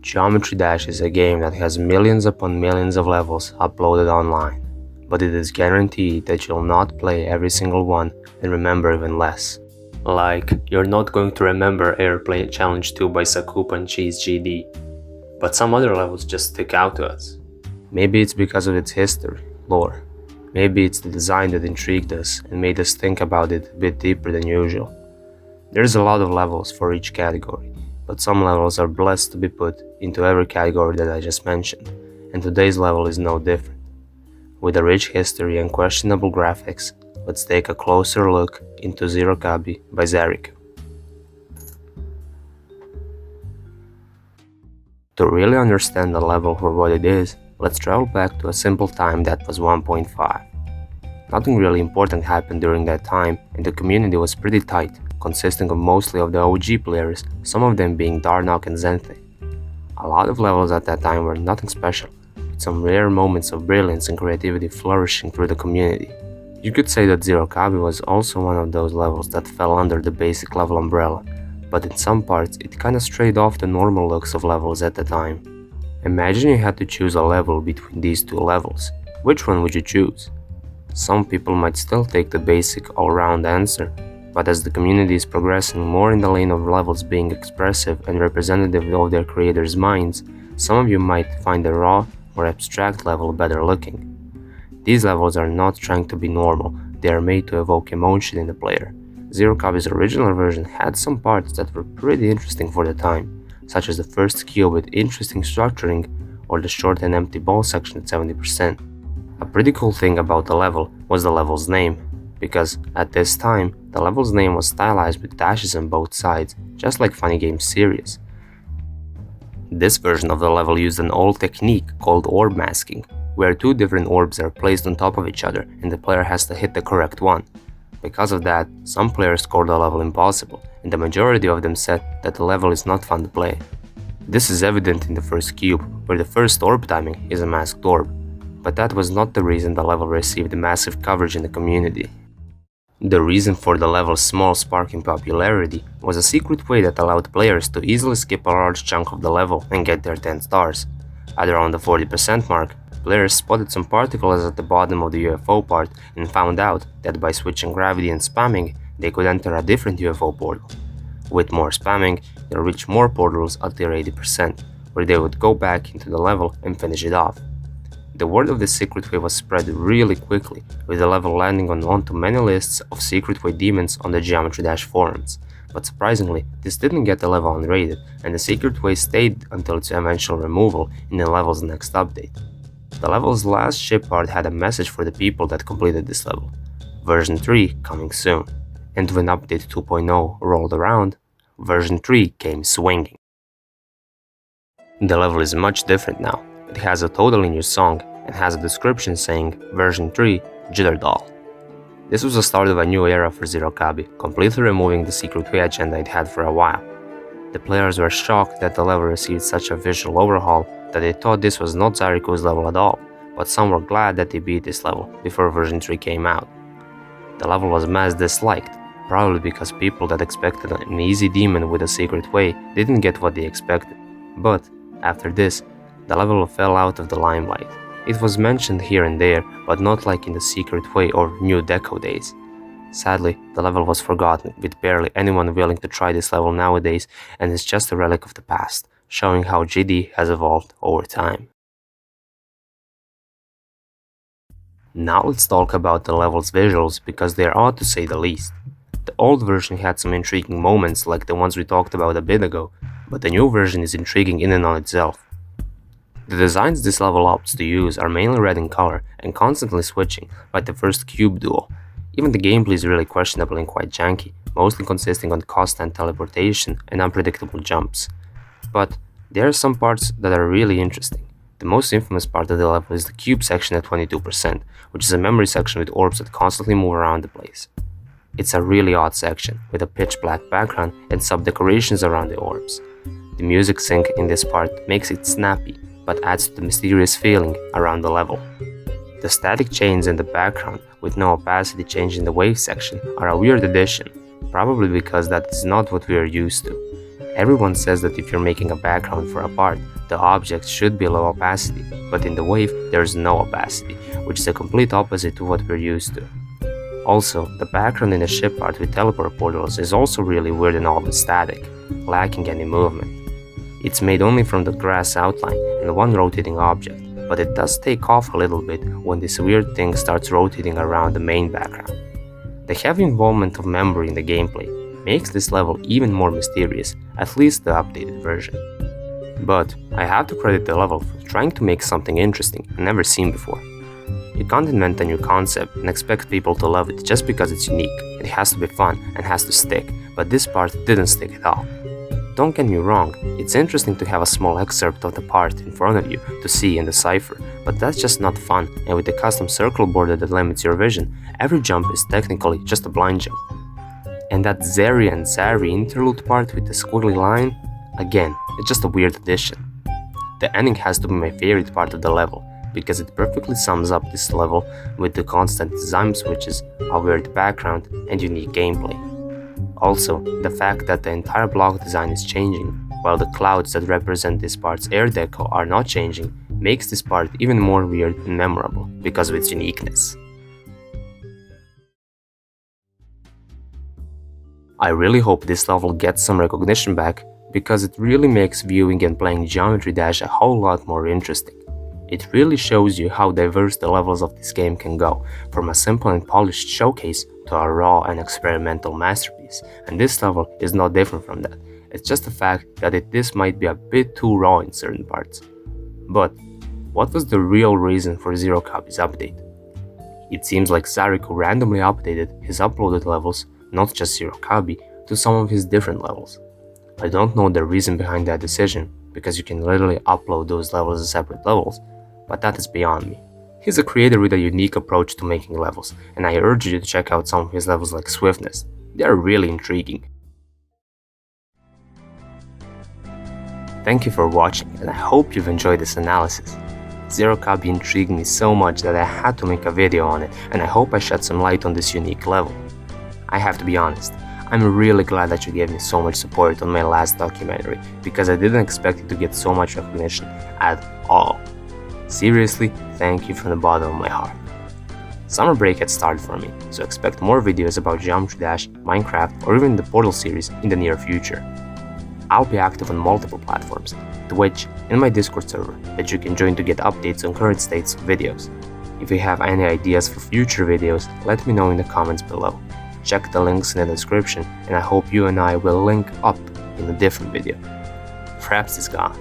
Geometry Dash is a game that has millions upon millions of levels uploaded online, but it is guaranteed that you'll not play every single one and remember even less. Like, you're not going to remember Airplane Challenge 2 by Sakupa and Cheese GD, but some other levels just stick out to us. Maybe it's because of its history, lore. Maybe it's the design that intrigued us and made us think about it a bit deeper than usual. There's a lot of levels for each category, but some levels are blessed to be put into every category that I just mentioned, and today's level is no different. With a rich history and questionable graphics, let's take a closer look into Zirokabi by zaRIKU. To really understand the level for what it is, let's travel back to a simple time that was 1.5. Nothing really important happened during that time, and the community was pretty tight, consisting of mostly of the OG players, some of them being Darnok and Zenthe. A lot of levels at that time were nothing special, with some rare moments of brilliance and creativity flourishing through the community. You could say that Zirokabi was also one of those levels that fell under the basic level umbrella, but in some parts it kinda strayed off the normal looks of levels at the time. Imagine you had to choose a level between these two levels. Which one would you choose? Some people might still take the basic all-round answer, but as the community is progressing more in the lane of levels being expressive and representative of their creators' minds, some of you might find the raw or abstract level better looking. These levels are not trying to be normal, they are made to evoke emotion in the player. Zirokabi's original version had some parts that were pretty interesting for the time, such as the first cube with interesting structuring or the short and empty ball section at 70%. A pretty cool thing about the level was the level's name, because at this time, the level's name was stylized with dashes on both sides, just like Funny Games series. This version of the level used an old technique called orb masking, where two different orbs are placed on top of each other and the player has to hit the correct one. Because of that, some players scored the level impossible, and the majority of them said that the level is not fun to play. This is evident in the first cube, where the first orb timing is a masked orb, but that was not the reason the level received massive coverage in the community. The reason for the level's small spark in popularity was a secret way that allowed players to easily skip a large chunk of the level and get their 10 stars. At around the 40% mark, players spotted some particles at the bottom of the UFO part and found out that by switching gravity and spamming, they could enter a different UFO portal. With more spamming, they'll reach more portals at their 80%, where they would go back into the level and finish it off. The word of the secret way was spread really quickly, with the level landing onto many lists of secret way demons on the Geometry Dash forums. But surprisingly, this didn't get the level unrated, and the secret way stayed until its eventual removal in the level's next update. The level's last ship part had a message for the people that completed this level. Version 3 coming soon. And when update 2.0 rolled around, version 3 came swinging. The level is much different now. It has a totally new song and has a description saying version 3 Jitter Doll. This was the start of a new era for Zirokabi, completely removing the secret way agenda it had for a while. The players were shocked that the level received such a visual overhaul that they thought this was not zaRIKU's level at all, but some were glad that they beat this level before version 3 came out. The level was mass disliked, probably because people that expected an easy demon with a secret way didn't get what they expected. But, after this, the level fell out of the limelight. It was mentioned here and there, but not like in the secret way or new deco days. Sadly, the level was forgotten, with barely anyone willing to try this level nowadays, and is just a relic of the past, showing how GD has evolved over time. Now let's talk about the level's visuals, because they are odd to say the least. The old version had some intriguing moments like the ones we talked about a bit ago, but the new version is intriguing in and on itself. The designs this level opts to use are mainly red in color and constantly switching, like the first cube duel. Even the gameplay is really questionable and quite janky, mostly consisting on constant teleportation and unpredictable jumps. But there are some parts that are really interesting. The most infamous part of the level is the cube section at 22%, which is a memory section with orbs that constantly move around the place. It's a really odd section, with a pitch black background and sub-decorations around the orbs. The music sync in this part makes it snappy, but adds to the mysterious feeling around the level. The static chains in the background, with no opacity change in the wave section, are a weird addition, probably because that is not what we are used to. Everyone says that if you're making a background for a part, the object should be low opacity, but in the wave there is no opacity, which is the complete opposite to what we're used to. Also, the background in the ship part with teleport portals is also really weird and all but static, lacking any movement. It's made only from the grass outline and one rotating object, but it does take off a little bit when this weird thing starts rotating around the main background. The heavy involvement of memory in the gameplay makes this level even more mysterious, at least the updated version. But I have to credit the level for trying to make something interesting and never seen before. You can't invent a new concept and expect people to love it just because it's unique. It has to be fun and has to stick, but this part didn't stick at all. Don't get me wrong, it's interesting to have a small excerpt of the part in front of you to see and decipher, but that's just not fun, and with the custom circle border that limits your vision, every jump is technically just a blind jump. And that Zeri and Zari interlude part with the squiggly line, again, it's just a weird addition. The ending has to be my favorite part of the level, because it perfectly sums up this level with the constant design switches, a weird background, and unique gameplay. Also, the fact that the entire block design is changing, while the clouds that represent this part's air deco are not changing, makes this part even more weird and memorable because of its uniqueness. I really hope this level gets some recognition back, because it really makes viewing and playing Geometry Dash a whole lot more interesting. It really shows you how diverse the levels of this game can go, from a simple and polished showcase to a raw and experimental masterpiece, and this level is no different from that. It's just the fact that this might be a bit too raw in certain parts. But what was the real reason for Zirokabi's update? It seems like zaRIKU randomly updated his uploaded levels, not just Zirokabi, to some of his different levels. I don't know the reason behind that decision, because you can literally upload those levels as separate levels, but that is beyond me. He's a creator with a unique approach to making levels, and I urge you to check out some of his levels like Swiftness. They are really intriguing. Thank you for watching, and I hope you've enjoyed this analysis. Zirokabi intrigued me so much that I had to make a video on it, and I hope I shed some light on this unique level. I have to be honest, I'm really glad that you gave me so much support on my last documentary, because I didn't expect it to get so much recognition at all. Seriously, thank you from the bottom of my heart. Summer break had started for me, so expect more videos about Geometry Dash, Minecraft, or even the Portal series in the near future. I'll be active on multiple platforms, Twitch, and my Discord server that you can join to get updates on current states of videos. If you have any ideas for future videos, let me know in the comments below. Check the links in the description, and I hope you and I will link up in a different video. Frapsed is gone.